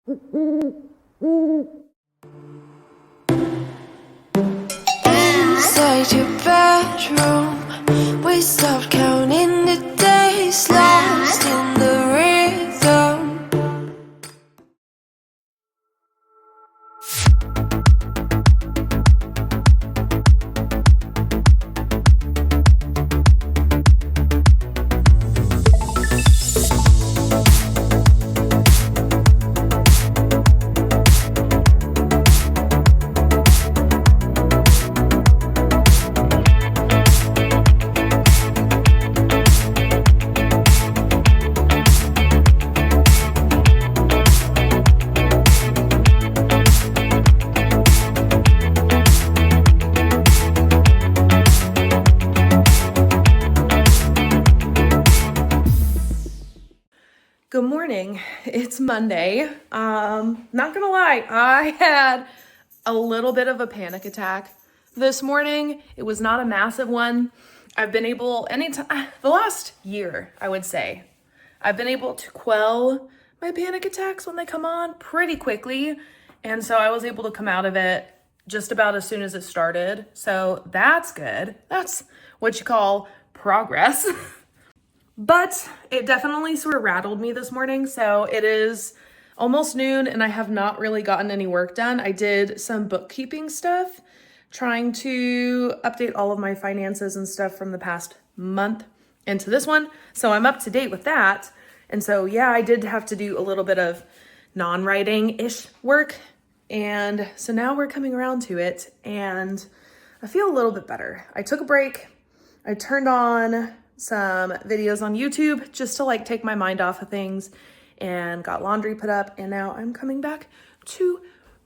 Inside your bedroom, we stopped counting the days, lost in the rhythm. Good morning. It's Monday. Not gonna lie, I had a little bit of a panic attack this morning. It was not a massive one. I've been able, the last year, I would say, I've been able to quell my panic attacks when they come on pretty quickly. And so I was able to come out of it just about as soon as it started. So that's good. That's what you call progress. But it definitely sort of rattled me this morning. So it is almost noon and I have not really gotten any work done. I did some bookkeeping stuff, trying to update all of my finances and stuff from the past month into this one. So I'm up to date with that. And so, yeah, I did have to do a little bit of non-writing-ish work. And so now we're coming around to it and I feel a little bit better. I took a break. I turned on some videos on YouTube just to like take my mind off of things and got laundry put up. And now I'm coming back to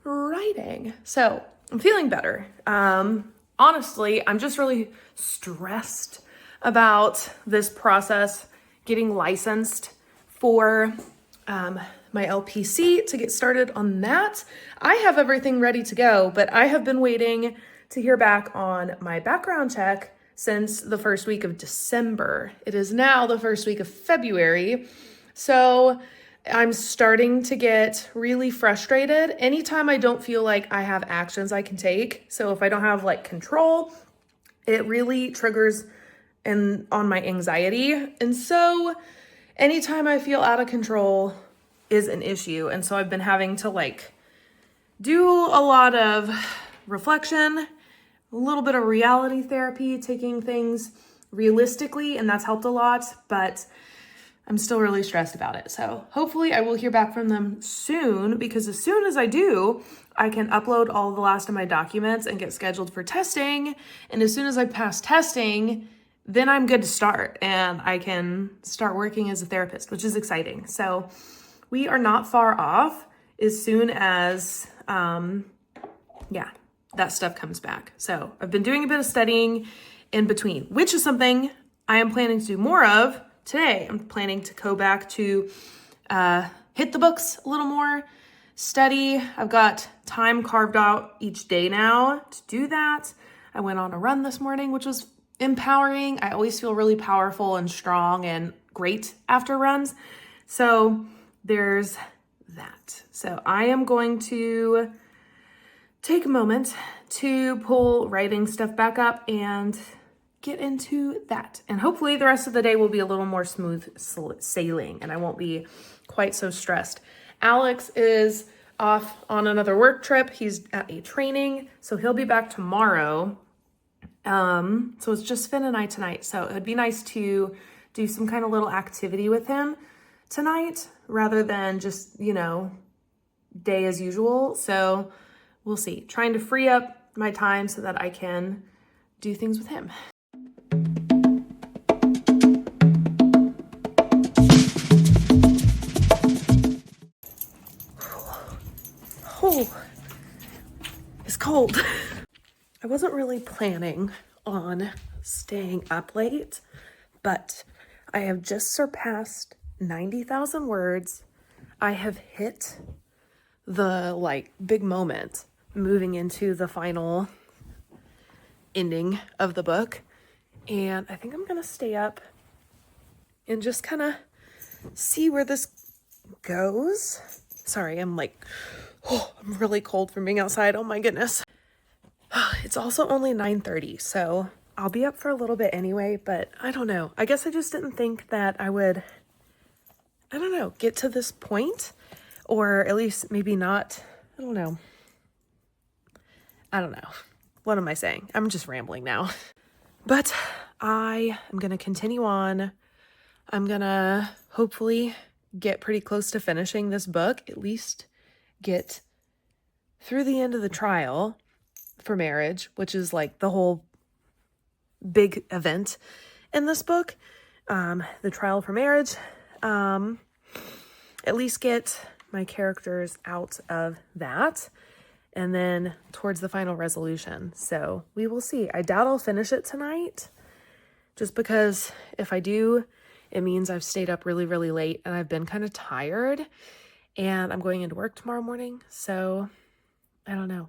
writing. So I'm feeling better. Honestly, I'm just really stressed about this process, getting licensed for my LPC to get started on that. I have everything ready to go, but I have been waiting to hear back on my background check since the first week of December. It is now the first week of February. So I'm starting to get really frustrated anytime I don't feel like I have actions I can take. So if I don't have like control, it really triggers on my anxiety. And so anytime I feel out of control is an issue. And so I've been having to like do a lot of reflection, a little bit of reality therapy, taking things realistically, and that's helped a lot, but I'm still really stressed about it. So hopefully I will hear back from them soon, because as soon as I do, I can upload all the last of my documents and get scheduled for testing. And as soon as I pass testing, then I'm good to start and I can start working as a therapist, which is exciting. So we are not far off as soon as, that stuff comes back. So I've been doing a bit of studying in between, which is something I am planning to do more of today. I'm planning to go back to hit the books a little more, study. I've got time carved out each day now to do that. I went on a run this morning, which was empowering. I always feel really powerful and strong and great after runs. So there's that. So I am going to take a moment to pull writing stuff back up and get into that. And hopefully the rest of the day will be a little more smooth sailing and I won't be quite so stressed. Alex is off on another work trip. He's at a training, so he'll be back tomorrow. So it's just Finn and I tonight. So it'd be nice to do some kind of little activity with him tonight rather than just, day as usual. So we'll see. Trying to free up my time so that I can do things with him. Oh, it's cold. I wasn't really planning on staying up late, but I have just surpassed 90,000 words. I have hit the big moment moving into the final ending of the book. And I think I'm going to stay up and just kind of see where this goes. Sorry, I'm really cold from being outside. Oh my goodness. It's also only 9:30, so I'll be up for a little bit anyway, but I don't know. I guess I just didn't think that I would, I don't know, get to this point, or at least maybe not. I don't know. What am I saying? I'm just rambling now. But I am going to continue on. I'm going to hopefully get pretty close to finishing this book, at least get through the end of the trial for marriage, which is like the whole big event in this book, the trial for marriage. At least get my characters out of that, and then towards the final resolution. So we will see. I doubt I'll finish it tonight, just because if I do, it means I've stayed up really, really late and I've been kind of tired, and I'm going into work tomorrow morning. So I don't know.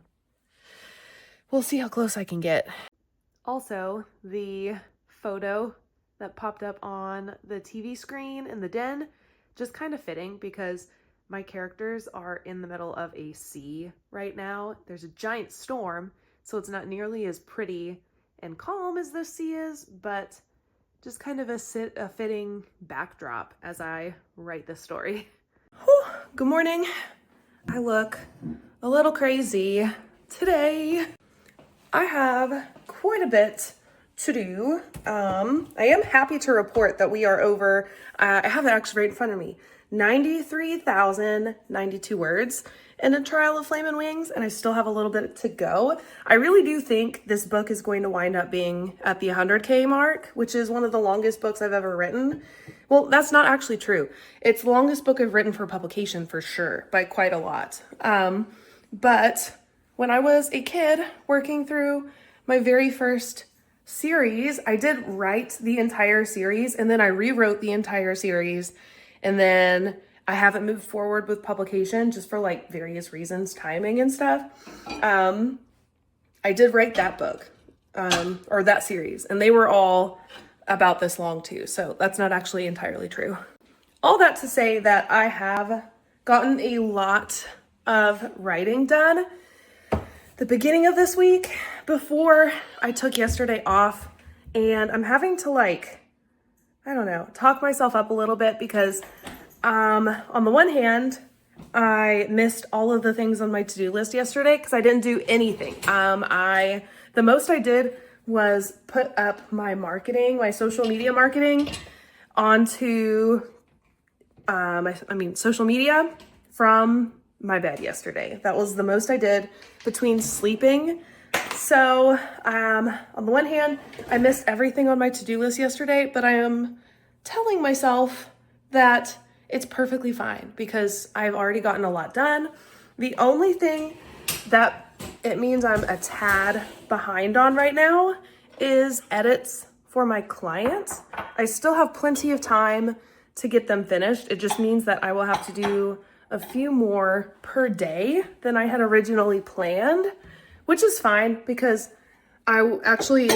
We'll see how close I can get. Also, the photo that popped up on the TV screen in the den, just kind of fitting because my characters are in the middle of a sea right now. There's a giant storm, so it's not nearly as pretty and calm as the sea is, but just kind of a fitting backdrop as I write this story. Whew, good morning. I look a little crazy today. I have quite a bit to do. I am happy to report that we are over, I have it actually right in front of me, 93,092 words in A Trial of Flame and Wings, and I still have a little bit to go. I really do think this book is going to wind up being at the 100K mark, which is one of the longest books I've ever written. Well, that's not actually true. It's the longest book I've written for publication for sure, by quite a lot. But when I was a kid working through my very first series, I did write the entire series, and then I rewrote the entire series, and then I haven't moved forward with publication just for like various reasons, timing and stuff. I did write that book, or that series, and they were all about this long too, so that's not actually entirely true. All that to say that I have gotten a lot of writing done the beginning of this week before I took yesterday off, and I'm having to talk myself up a little bit because on the one hand, I missed all of the things on my to-do list yesterday because I didn't do anything. The most I did was put up my marketing, my social media marketing onto social media from my bed yesterday. That was the most I did between sleeping. So on the one hand, I missed everything on my to-do list yesterday, but I am telling myself that it's perfectly fine because I've already gotten a lot done. The only thing that it means I'm a tad behind on right now is edits for my clients. I still have plenty of time to get them finished. It just means that I will have to do a few more per day than I had originally planned, which is fine because I actually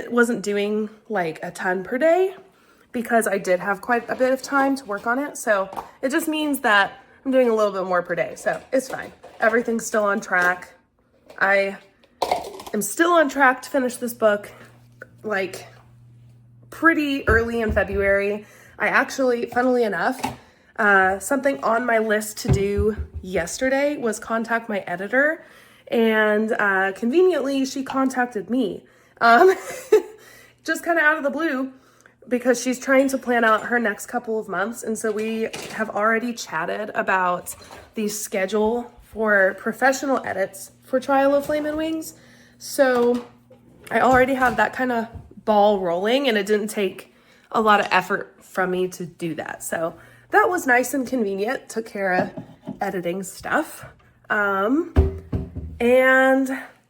wasn't doing like a ton per day because I did have quite a bit of time to work on it. So it just means that I'm doing a little bit more per day. So it's fine. Everything's still on track. I am still on track to finish this book like pretty early in February. I actually, funnily enough, something on my list to do yesterday was contact my editor, and conveniently she contacted me just kind of out of the blue because she's trying to plan out her next couple of months. And so we have already chatted about the schedule for professional edits for Trial of Flame and Wings. So I already have that kind of ball rolling, and it didn't take a lot of effort from me to do that. So that was nice and convenient, took care of editing stuff. And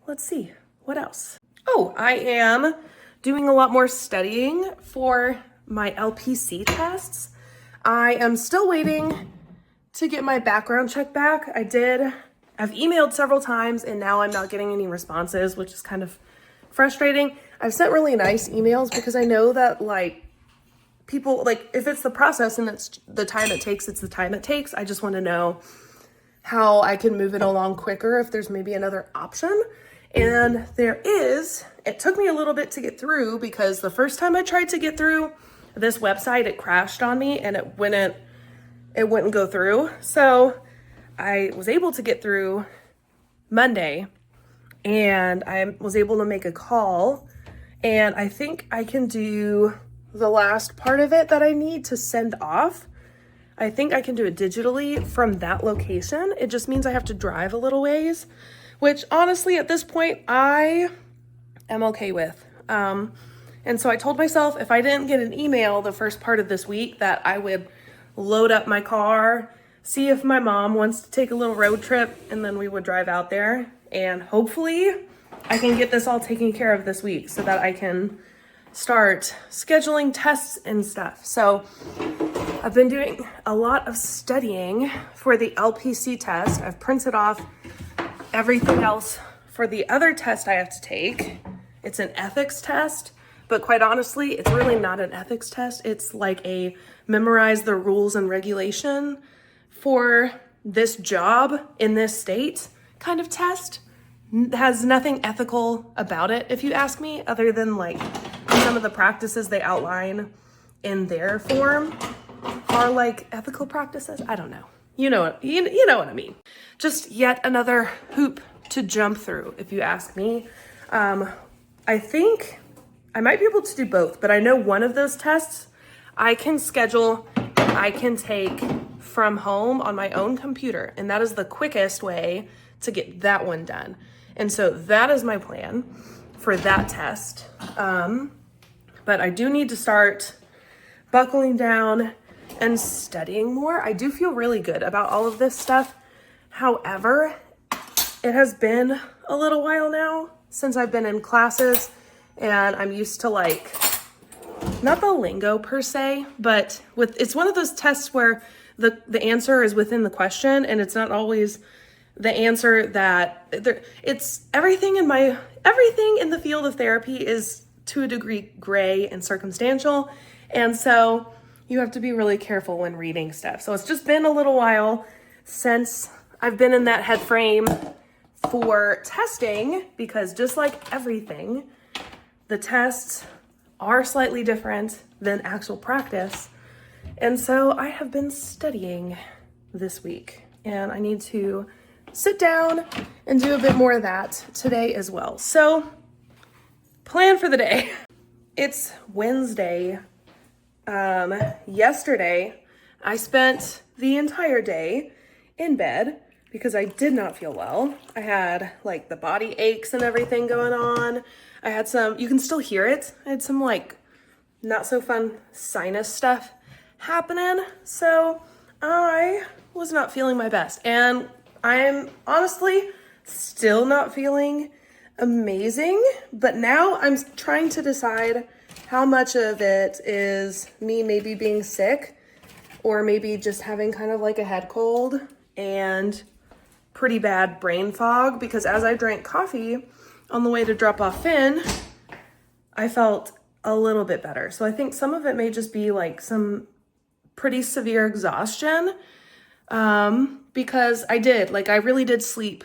let's see, what else? Oh, I am doing a lot more studying for my LPC tests. I am still waiting to get my background check back. I've emailed several times and now I'm not getting any responses, which is kind of frustrating. I've sent really nice emails because I know that like people, like, if it's the process and it's the time it takes, it's the time it takes. I just want to know how I can move it along quicker if there's maybe another option. And there is. It took me a little bit to get through because the first time I tried to get through this website, it crashed on me and it wouldn't go through. So I was able to get through Monday, and I was able to make a call, and I think I can do the last part of it that I need to send off. I think I can do it digitally from that location. It just means I have to drive a little ways, which honestly at this point I am okay with. And so I told myself if I didn't get an email the first part of this week that I would load up my car, see if my mom wants to take a little road trip, and then we would drive out there. And hopefully I can get this all taken care of this week so that I can start scheduling tests and stuff. So I've been doing a lot of studying for the LPC test. I've printed off everything else for the other test I have to take. It's an ethics test, but quite honestly, it's really not an ethics test. It's like a memorize the rules and regulation for this job in this state kind of test. It has nothing ethical about it, if you ask me, other than like some of the practices they outline in their form are like ethical practices. I don't know. You know what I mean. Just yet another hoop to jump through, if you ask me. I think I might be able to do both, but I know one of those tests I can schedule and I can take from home on my own computer. And that is the quickest way to get that one done. And so that is my plan for that test. But I do need to start buckling down and studying more. I do feel really good about all of this stuff. However, it has been a little while now since I've been in classes, and I'm used to like, not the lingo per se, but it's one of those tests where the answer is within the question, and it's not always the answer that it's everything in the field of therapy is to a degree gray and circumstantial. And so you have to be really careful when reading stuff. So it's just been a little while since I've been in that head frame for testing, because just like everything, the tests are slightly different than actual practice. And so I have been studying this week, and I need to sit down and do a bit more of that today as well. So plan for the day. It's Wednesday. Yesterday, I spent the entire day in bed because I did not feel well. I had like the body aches and everything going on. I had you can still hear it. I had some like not so fun sinus stuff happening. So I was not feeling my best. And I'm honestly still not feeling amazing. But now I'm trying to decide how much of it is me maybe being sick, or maybe just having kind of like a head cold and pretty bad brain fog, because as I drank coffee on the way to drop off Finn, I felt a little bit better. So I think some of it may just be like some pretty severe exhaustion, because I really did sleep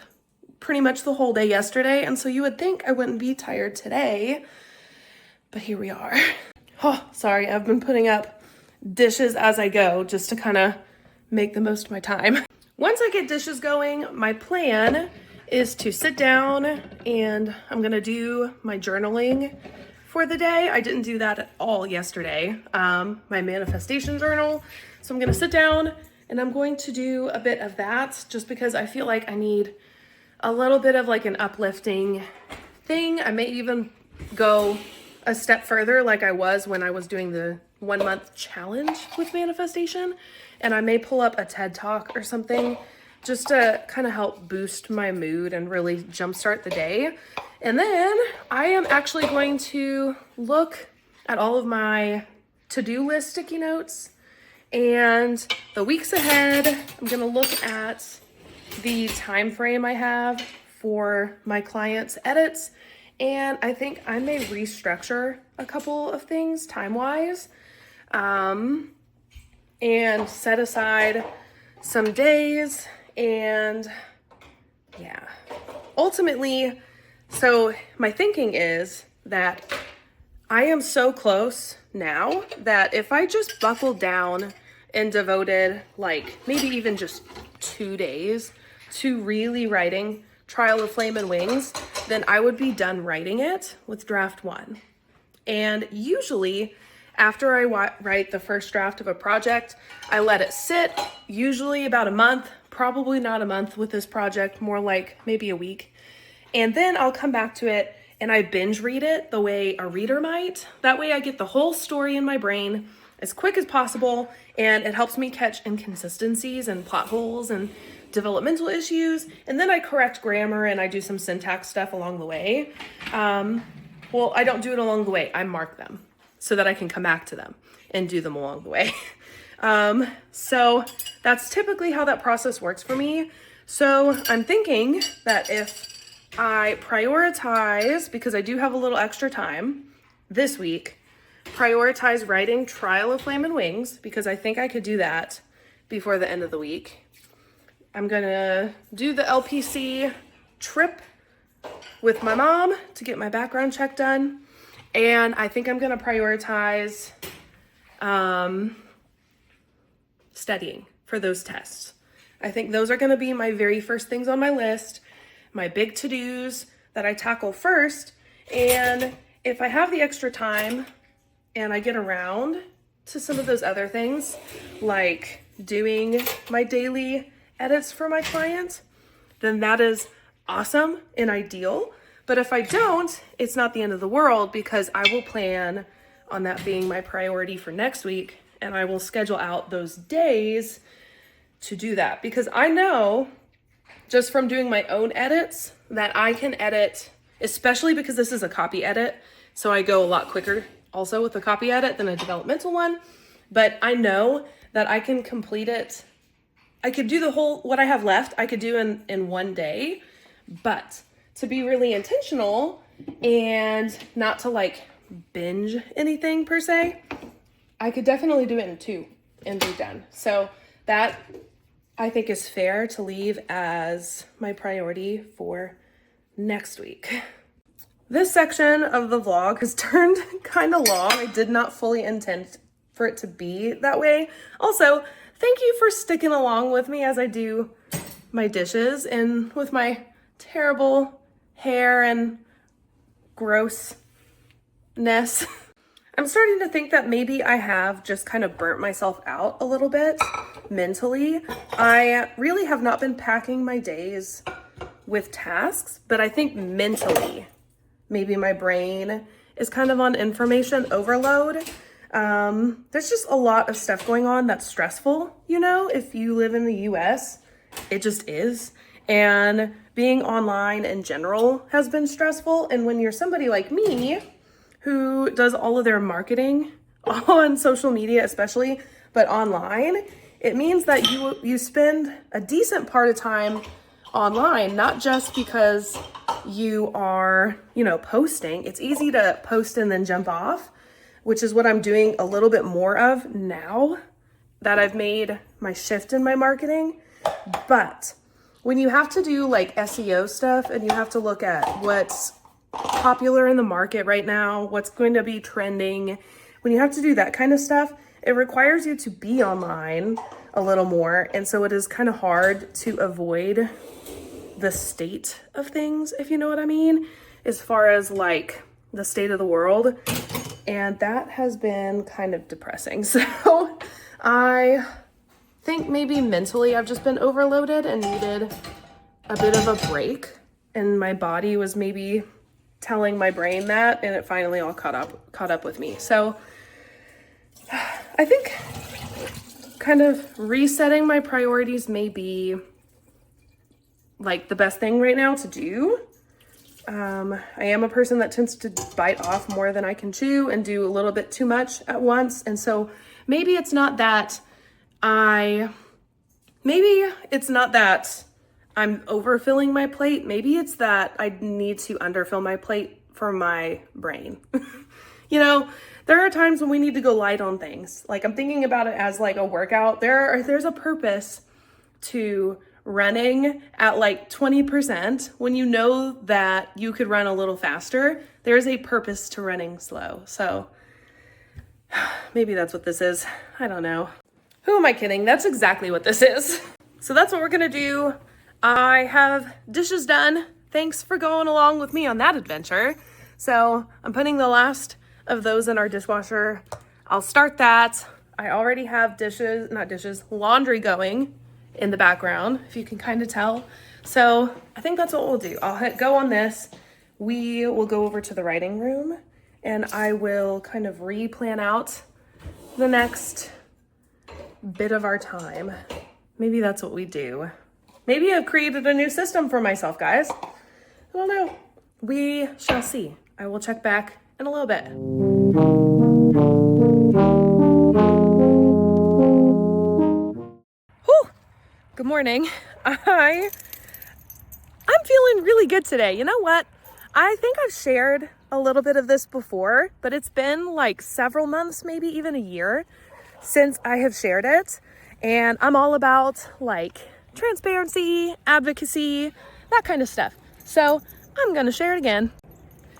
pretty much the whole day yesterday. And so you would think I wouldn't be tired today, but here we are. Oh, sorry, I've been putting up dishes as I go just to kind of make the most of my time. Once I get dishes going, my plan is to sit down and I'm gonna do my journaling for the day. I didn't do that at all yesterday, my manifestation journal. So I'm gonna sit down and I'm going to do a bit of that, just because I feel like I need a little bit of like an uplifting thing. I may even go a step further like I was when I was doing the 1 month challenge with manifestation. And I may pull up a TED Talk or something just to kind of help boost my mood and really jumpstart the day. And then I am actually going to look at all of my to-do list sticky notes, and the weeks ahead, I'm gonna look at the time frame I have for my clients' edits. And I think I may restructure a couple of things time-wise. and set aside some days. And yeah, ultimately, so my thinking is that I am so close now that if I just buckled down and devoted like maybe even just 2 days to really writing Trial of Flame and Wings, then I would be done writing it with draft 1. And usually after I write the first draft of a project, I let it sit, usually about a month, probably not a month with this project, more like maybe a week. And then I'll come back to it and I binge read it the way a reader might. That way I get the whole story in my brain as quick as possible, and it helps me catch inconsistencies and plot holes and developmental issues. And then I correct grammar and I do some syntax stuff along the way. Well, I don't do it along the way. I mark them so that I can come back to them and do them along the way. So that's typically how that process works for me. So I'm thinking that if I prioritize, because I do have a little extra time this week, prioritize writing Trial of Flame and Wings, because I think I could do that before the end of the week. I'm gonna do the LPC trip with my mom to get my background check done. And I think I'm gonna prioritize studying for those tests. I think those are gonna be my very first things on my list, my big to-dos that I tackle first. And if I have the extra time and I get around to some of those other things, like doing my daily edits for my clients, then that is awesome and ideal. But if I don't, it's not the end of the world, because I will plan on that being my priority for next week, and I will schedule out those days to do that. Because I know just from doing my own edits that I can edit, especially because this is a copy edit, so I go a lot quicker also with a copy edit than a developmental one. But I know that I can complete it. I could do the whole, what I have left, I could do in one day. But to be really intentional and not to like binge anything per se, I could definitely do it in 2 and be done. So that I think is fair to leave as my priority for next week. This section of the vlog has turned kind of long. I did not fully intend for it to be that way. Also, thank you for sticking along with me as I do my dishes and with my terrible hair and grossness. I'm starting to think that maybe I have just kind of burnt myself out a little bit mentally. I really have not been packing my days with tasks, but I think mentally, maybe my brain is kind of on information overload. There's just a lot of stuff going on that's stressful, you know, if you live in the US, it just is. And being online in general has been stressful. And when you're somebody like me, who does all of their marketing on social media especially, but online, it means that you spend a decent part of time online, not just because you are, posting. It's easy to post and then jump off, which is what I'm doing a little bit more of now that I've made my shift in my marketing. But when you have to do like SEO stuff and you have to look at what's popular in the market right now, what's going to be trending, when you have to do that kind of stuff, it requires you to be online a little more. And so it is kind of hard to avoid the state of things, if you know what I mean, as far as like the state of the world. And that has been kind of depressing. So I think maybe mentally I've just been overloaded and needed a bit of a break. And my body was maybe telling my brain that, and it finally all caught up with me. So I think kind of resetting my priorities may be like the best thing right now to do. I am a person that tends to bite off more than I can chew and do a little bit too much at once. And so maybe it's not that I'm overfilling my plate. Maybe it's that I need to underfill my plate for my brain. You know, there are times when we need to go light on things. Like, I'm thinking about it as like a workout. There's a purpose to running at like 20% when you know that you could run a little faster. There's a purpose to running slow. So maybe that's what this is. I don't know. Who am I kidding? That's exactly what this is. So that's what we're gonna do. I have dishes done. Thanks for going along with me on that adventure. So I'm putting the last of those in our dishwasher. I'll start that. I already have laundry going in the background, if you can kind of tell. So I think that's what we'll do. I'll hit go on this. We will go over to the writing room and I will kind of re-plan out the next bit of our time. Maybe that's what we do. Maybe I've created a new system for myself, guys. I don't know. We shall see. I will check back in a little bit. Whew. Good morning. I'm feeling really good today. You know what? I think I've shared a little bit of this before, but it's been like several months, maybe even a year since I have shared it. And I'm all about like transparency, advocacy, that kind of stuff. So I'm gonna share it again.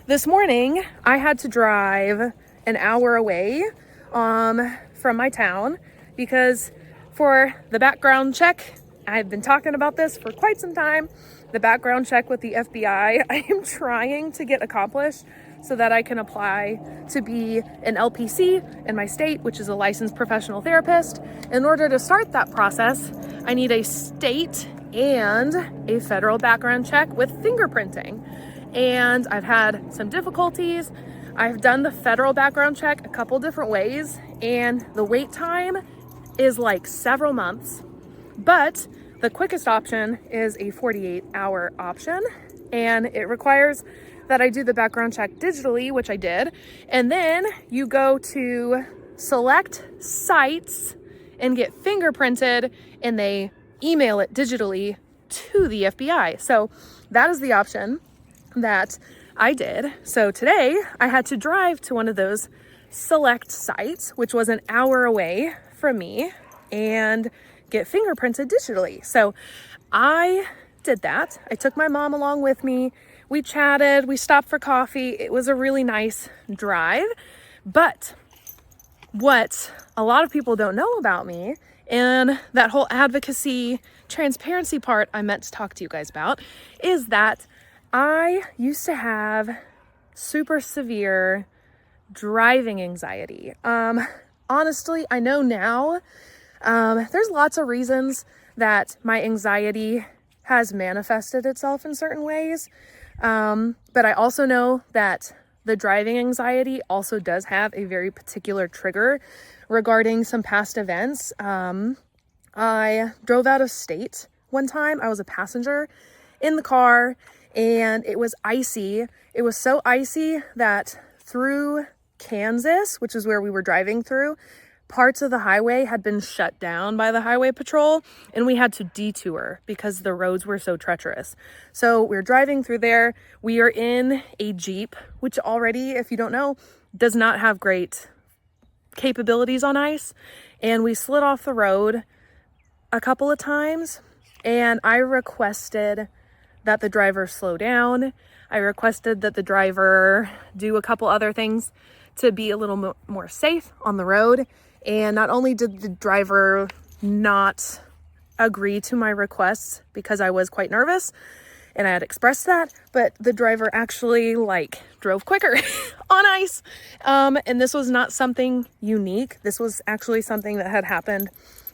This morning, I had to drive an hour away from my town because for the background check, I've been talking about this for quite some time. The background check with the FBI, I am trying to get accomplished so that I can apply to be an LPC in my state, which is a licensed professional therapist. In order to start that process, I need a state and a federal background check with fingerprinting. And I've had some difficulties. I've done the federal background check a couple different ways, and the wait time is like several months. But the quickest option is a 48-hour option, and it requires that I do the background check digitally, which I did. And then you go to select sites and get fingerprinted, and they email it digitally to the FBI. So that is the option that I did. So today I had to drive to one of those select sites, which was an hour away from me, and get fingerprinted digitally. So I did that. I took my mom along with me. We chatted, we stopped for coffee. It was a really nice drive. But what a lot of people don't know about me, and that whole advocacy, transparency part I meant to talk to you guys about, is that I used to have super severe driving anxiety. Honestly, I know now, there's lots of reasons that my anxiety has manifested itself in certain ways. But I also know that the driving anxiety also does have a very particular trigger regarding some past events. I drove out of state one time. I was a passenger in the car, and it was icy. It was so icy that through Kansas, which is where we were driving through, parts of the highway had been shut down by the highway patrol, and we had to detour because the roads were so treacherous. So we're driving through there. We are in a Jeep, which already, if you don't know, does not have great capabilities on ice. And we slid off the road a couple of times, and I requested that the driver slow down. I requested that the driver do a couple other things to be a little more safe on the road. And not only did the driver not agree to my requests because I was quite nervous and I had expressed that, but the driver actually drove quicker on ice. And this was not something unique. This was actually something that had happened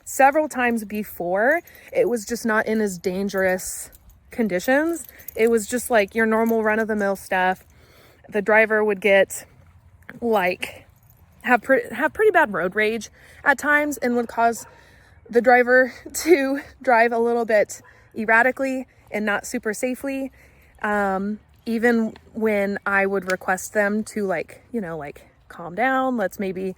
several times before. It was just not in as dangerous conditions. It was just like your normal run-of-the-mill stuff. The driver would get have pretty bad road rage at times, and would cause the driver to drive a little bit erratically and not super safely. Even when I would request them to calm down, let's maybe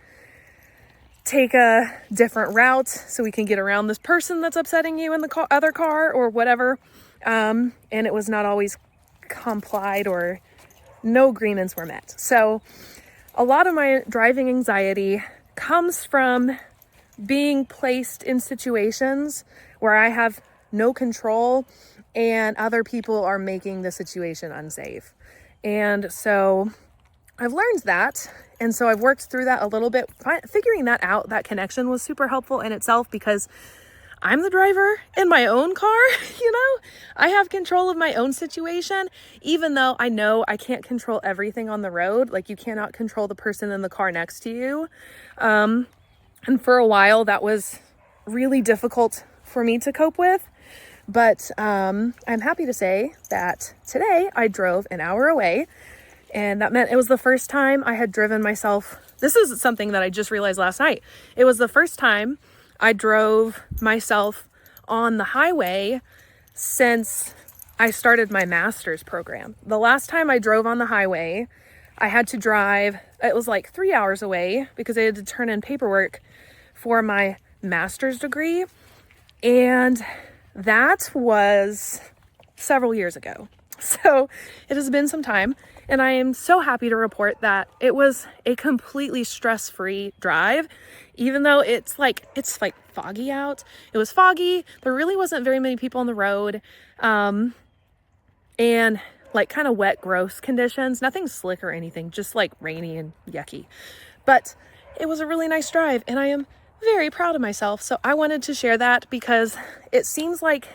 take a different route so we can get around this person that's upsetting you in the other car or whatever. And it was not always complied, or no agreements were met. So a lot of my driving anxiety comes from being placed in situations where I have no control and other people are making the situation unsafe. And so I've learned that. And so I've worked through that a little bit. Figuring that out, that connection was super helpful in itself because I'm the driver in my own car, I have control of my own situation, even though I know I can't control everything on the road. Like, you cannot control the person in the car next to you. And for a while that was really difficult for me to cope with. But I'm happy to say that today I drove an hour away, and that meant it was the first time I had driven myself. This is something that I just realized last night. It was the first time I drove myself on the highway since I started my master's program. The last time I drove on the highway, I had to drive, it was like 3 hours away because I had to turn in paperwork for my master's degree. And that was several years ago. So it has been some time, and I am so happy to report that it was a completely stress-free drive, even though it's like foggy out. It was foggy. There really wasn't very many people on the road. And like kind of wet, gross conditions, nothing slick or anything, just like rainy and yucky. But it was a really nice drive, and I am very proud of myself. So I wanted to share that because it seems like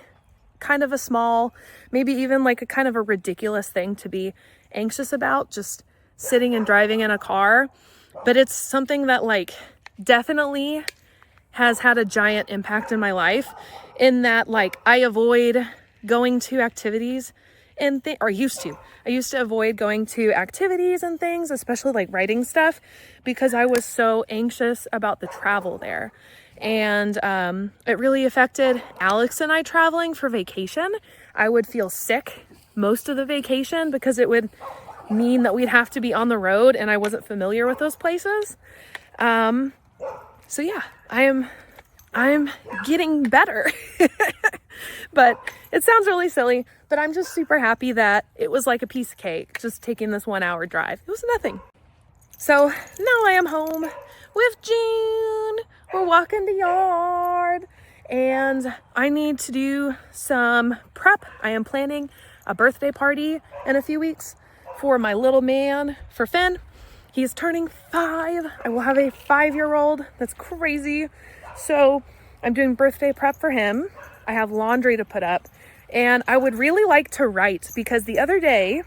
kind of a small, maybe even like a kind of a ridiculous thing to be anxious about, just sitting and driving in a car. But it's something that like definitely has had a giant impact in my life, in that like I avoid going to activities and I used to avoid going to activities and things, especially like writing stuff, because I was so anxious about the travel there. And it really affected Alex and I traveling for vacation. I would feel sick most of the vacation because it would mean that we'd have to be on the road, and I wasn't familiar with those places. So yeah, I'm getting better. But it sounds really silly, but I'm just super happy that it was like a piece of cake, just taking this 1 hour drive. It was nothing. So now I am home with June. We're walking the yard, and I need to do some prep. I am planning a birthday party in a few weeks for my little man, for Finn. He's turning 5. I will have a 5-year-old. That's crazy. So I'm doing birthday prep for him. I have laundry to put up, and I would really like to write, because the other day,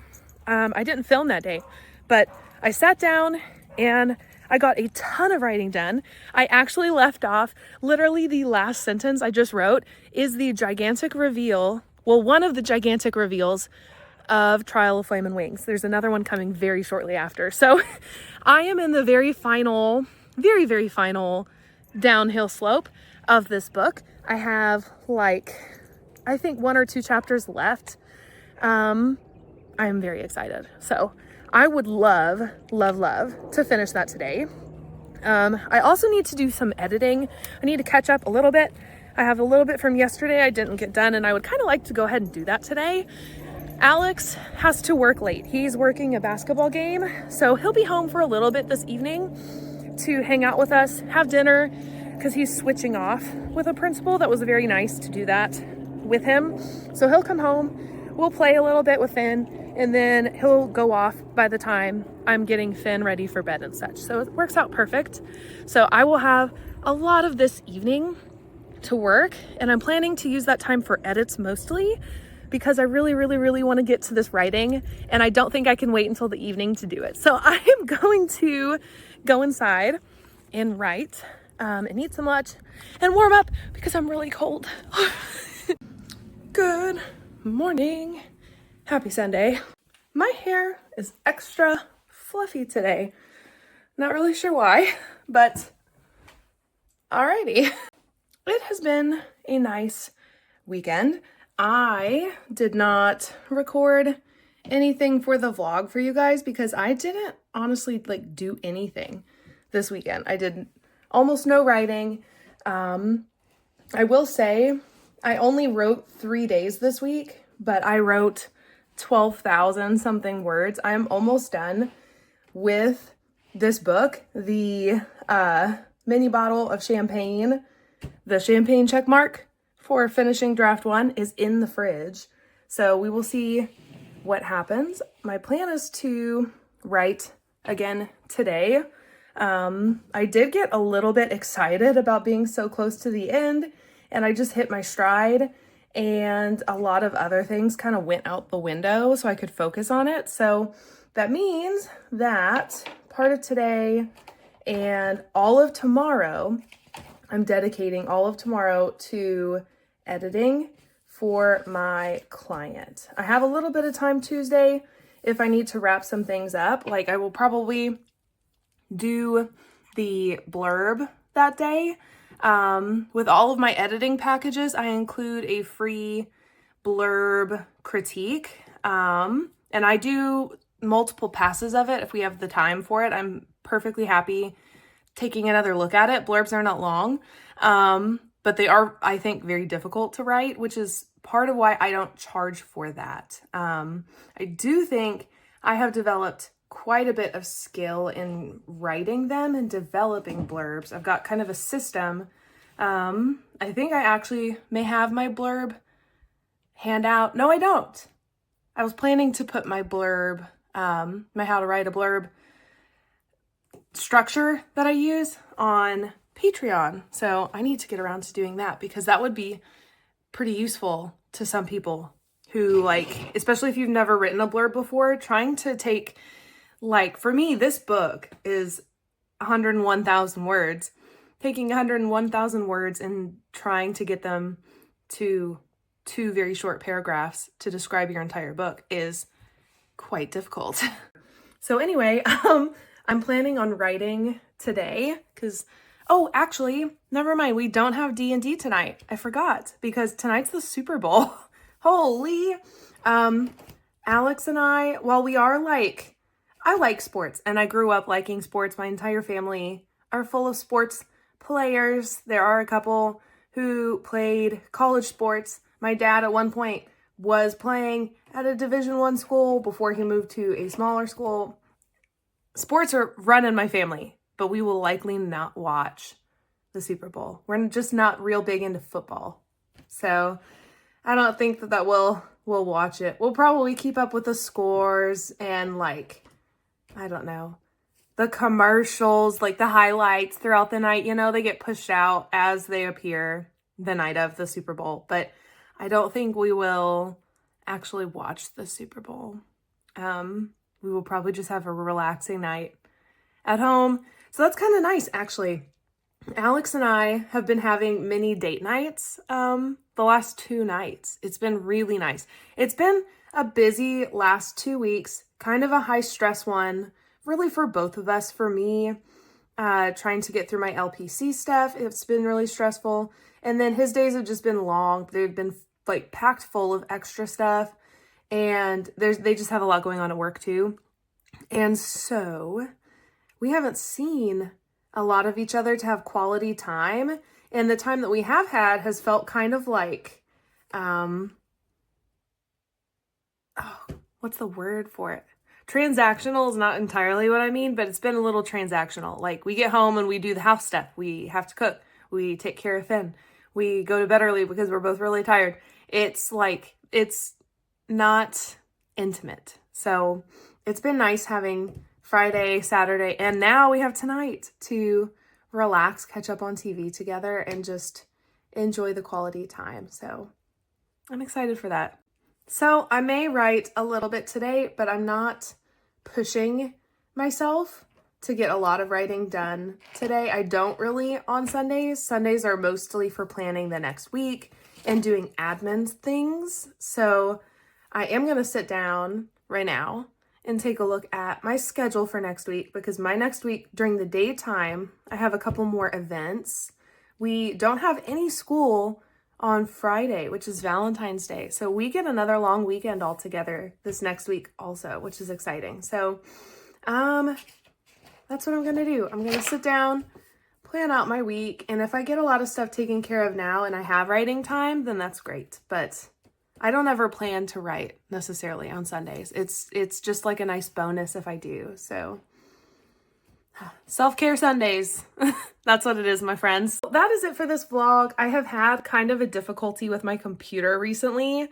I didn't film that day, but I sat down and I got a ton of writing done. I actually left off, literally the last sentence I just wrote is the gigantic reveal, well, one of the gigantic reveals of Trial of Flame and Wings. There's another one coming very shortly after. So I am in the very final downhill slope of this book. I have I think 1 or 2 chapters left. I'm very excited. So I would love to finish that today. I also need to do some editing. I need to catch up a little bit. I have a little bit from yesterday I didn't get done, and I would kind of like to go ahead and do that today. Alex has to work late. He's working a basketball game, so he'll be home for a little bit this evening to hang out with us, have dinner, because he's switching off with a principal. That was very nice to do that with him. So he'll come home, we'll play a little bit with Finn, and then he'll go off by the time I'm getting Finn ready for bed and such. So it works out perfect. So I will have a lot of this evening to work, and I'm planning to use that time for edits mostly, because I really want to get to this writing, and I don't think I can wait until the evening to do it. So I am going to go inside and write and eat some lunch and warm up because I'm really cold. Good morning. Happy Sunday. My hair is extra fluffy today. Not really sure why, but alrighty. It has been a nice weekend. I did not record anything for the vlog for you guys because I didn't honestly do anything this weekend. I did almost no writing. I will say I only wrote 3 days this week, but I wrote 12,000 something words. I am almost done with this book, the mini bottle of champagne, the champagne check mark for finishing draft 1 is in the fridge. So we will see what happens. My plan is to write again today. I did get a little bit excited about being so close to the end, and I just hit my stride, and a lot of other things kind of went out the window so I could focus on it. So that means that part of today and all of tomorrow, I'm dedicating all of tomorrow to editing for my client. I have a little bit of time Tuesday if I need to wrap some things up. Like, I will probably do the blurb that day. With all of my editing packages, I include a free blurb critique. And I do multiple passes of it if we have the time for it. I'm perfectly happy taking another look at it. Blurbs are not long, but they are, I think, very difficult to write, which is part of why I don't charge for that. I do think I have developed quite a bit of skill in writing them and developing blurbs. I've got kind of a system. I think I actually may have my blurb handout. No, I don't. I was planning to put my blurb, my how to write a blurb structure that I use on Patreon. So I need to get around to doing that, because that would be pretty useful to some people who, like, especially if you've never written a blurb before, trying to take, like, for me, this book is 101,000 words. Taking 101,000 words and trying to get them to 2 very short paragraphs to describe your entire book is quite difficult. So anyway, I'm planning on writing today because, oh, actually, never mind. We don't have D&D tonight. I forgot, because tonight's the Super Bowl. Holy. Alex and I, while we are like, I like sports and I grew up liking sports. My entire family are full of sports players. There are a couple who played college sports. My dad at one point was playing at a Division I school before he moved to a smaller school. Sports are run in my family, but we will likely not watch the Super Bowl. We're just not real big into football. So I don't think that we'll watch it. We'll probably keep up with the scores and, like, I don't know, the commercials, like the highlights throughout the night. You know, they get pushed out as they appear the night of the Super Bowl, but I don't think we will actually watch the Super Bowl. We will probably just have a relaxing night at home. So that's kind of nice, actually. Alex and I have been having mini date nights the last 2 nights. It's been really nice. It's been a busy last 2 weeks, kind of a high stress one, really for both of us. For me, trying to get through my LPC stuff, it's been really stressful. And then his days have just been long. They've been like packed full of extra stuff. And they just have a lot going on at work too. And so we haven't seen a lot of each other to have quality time. And the time that we have had has felt kind of like, what's the word for it? Transactional is not entirely what I mean, but it's been a little transactional. Like, we get home and we do the house stuff. We have to cook. We take care of Finn. We go to bed early because we're both really tired. It's like, it's not intimate. So it's been nice having Friday, Saturday, and now we have tonight to relax, catch up on TV together, and just enjoy the quality time. So I'm excited for that. So I may write a little bit today, but I'm not pushing myself to get a lot of writing done today. I don't really on Sundays. Sundays are mostly for planning the next week and doing admin things. So I am going to sit down right now and take a look at my schedule for next week, because my next week during the daytime, I have a couple more events. We don't have any school on Friday, which is Valentine's Day. So we get another long weekend all together this next week also, which is exciting. So that's what I'm going to do. I'm going to sit down, plan out my week. And if I get a lot of stuff taken care of now and I have writing time, then that's great. But I don't ever plan to write necessarily on Sundays. It's just like a nice bonus if I do. So Self-care Sundays. That's what it is, my friends. That is it for this vlog. I have had kind of a difficulty with my computer recently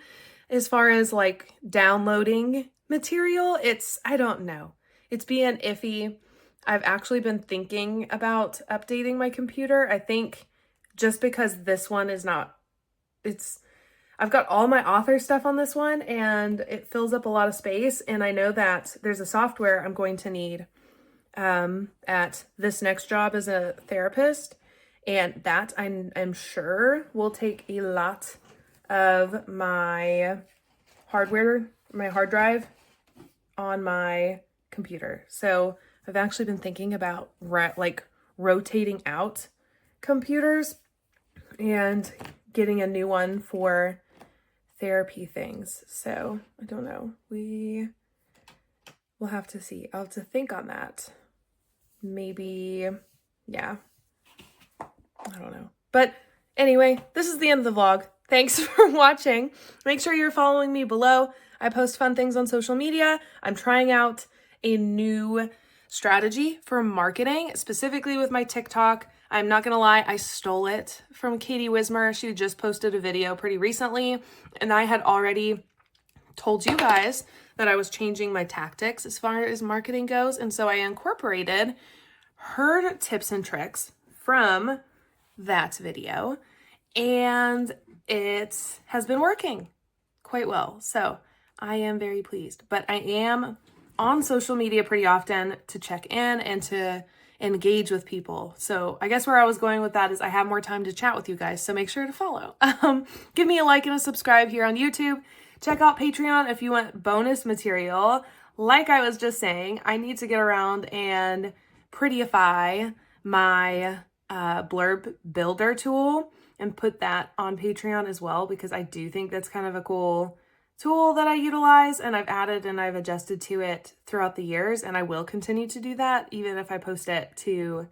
as far as like downloading material. I don't know. It's being iffy. I've actually been thinking about updating my computer. I think just because this one is not, I've got all my author stuff on this one and it fills up a lot of space. And I know that there's a software I'm going to need at this next job as a therapist, and that I'm sure will take a lot of my hardware, my hard drive on my computer. So I've actually been thinking about like rotating out computers and getting a new one for therapy things. So I don't know. We'll have to see. I'll have to think on that. Maybe, yeah. I don't know. But anyway, this is the end of the vlog. Thanks for watching. Make sure you're following me below. I post fun things on social media. I'm trying out a new strategy for marketing, specifically with my TikTok. I'm not gonna lie, I stole it from Katie Wismer. She just posted a video pretty recently, and I had already told you guys that I was changing my tactics as far as marketing goes. And so I incorporated her tips and tricks from that video, and it has been working quite well. So I am very pleased, but I am on social media pretty often to check in and to engage with people. So I guess where I was going with that is I have more time to chat with you guys. So make sure to follow. Give me a like and a subscribe here on YouTube. Check out Patreon if you want bonus material. Like I was just saying, I need to get around and prettyify my blurb builder tool and put that on Patreon as well, because I do think that's kind of a cool tool that I utilize, and I've added and I've adjusted to it throughout the years, and I will continue to do that even if I post it to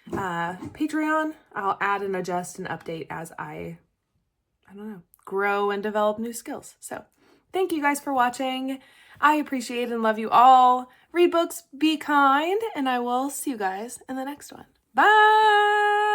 Patreon. I'll add and adjust and update as I don't know, grow and develop new skills. So thank you guys for watching. I appreciate and love you all. Read books, be kind, and I will see you guys in the next one. Bye!